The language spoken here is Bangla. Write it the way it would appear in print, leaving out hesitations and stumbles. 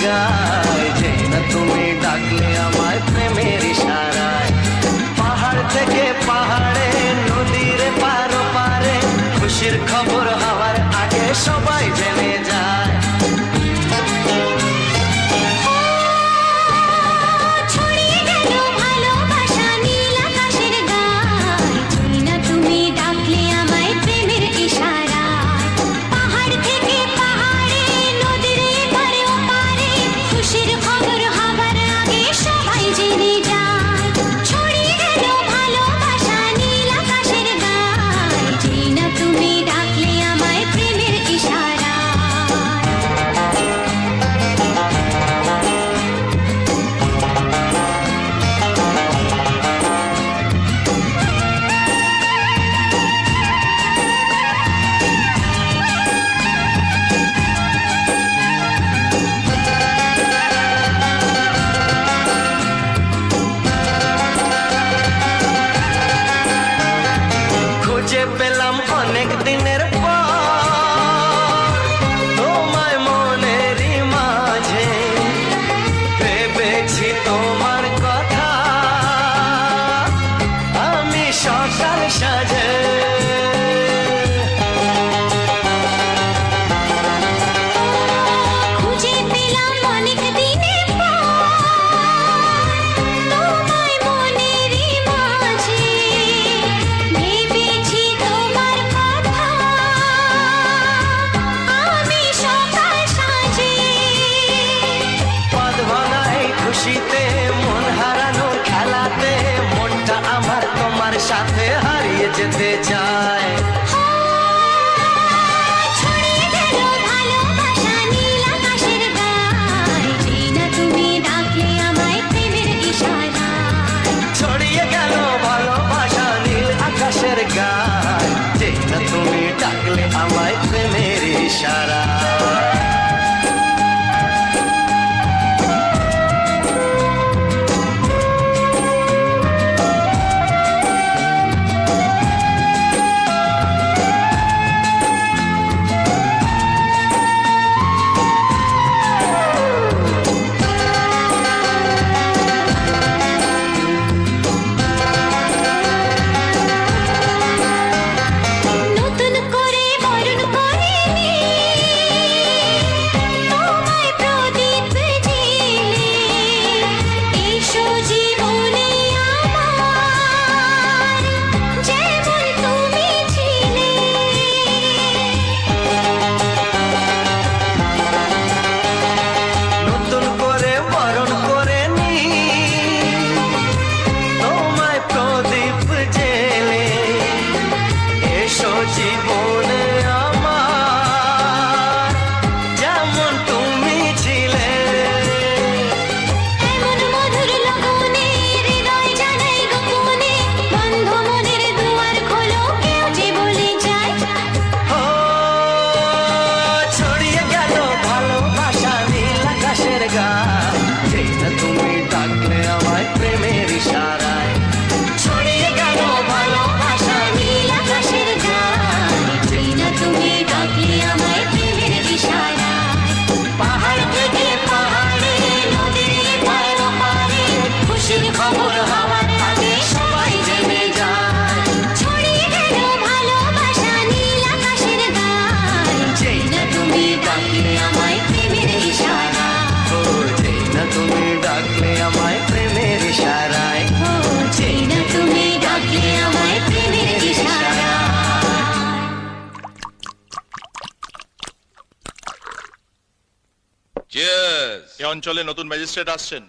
যায়, যে না তুমি ডাকলে আমায় প্রেমের ইশারায়। পাহাড় থেকে পাহাড়ে, নদীর পার পারে, খুশির খবর হওয়ার আগে সবাই জেনে যায়। খুঁজে পেলাম অনেক দিনের পর তোমায় মনেরই মাঝে, ভেবেছি তোমার কথা আমি সকাল সাজে। খুশিতে মন হারানোর খেলাতে মনটা আমার তোমার সাথে হারিয়ে যেতে চায়। ছড়িয়ে গেল ভালোবাসা নীল আকাশের গায়, যে না তুমি ডাকলে আমায় প্রেমের ইশারায়। জীবনে আমার যেমন তুমি ছিলে, এমন মধুর লগনে হৃদয় জানাই গোপনে, বন্ধ মনের দুয়ার খোলো, কেউ যে বলে যায়। ও ছড়িয়ে গেল ভালোবাসা নীল আকাশের গায়, যে না তুমি ডাকলে আমায় প্রেমের ইশারায়। ছড়িয়ে গেল ভালোবাসা নীল আকাশের গায়, তুমি ডাকলে আমায় প্রেমের ইশারায়। পাহাড় থেকে পাহাড়ে, নদীর পার পারে, খুশির খবর হওয়ার আগে সবাই জেনে যায়। ছড়িয়ে গেল ভালোবাসা নীল আকাশের গায়, যে না তুমি ডাকলে আমায় প্রেমের ইশারায়। ও যে না তুমি ডাকলে আমায় প্রেমের ইশারায়। ও যে না তুমি ডাকলে আমায় প্রেমের ইশারায়। চিয়ার্স। এই অঞ্চলে নতুন ম্যাজিস্ট্রেট আসছেন।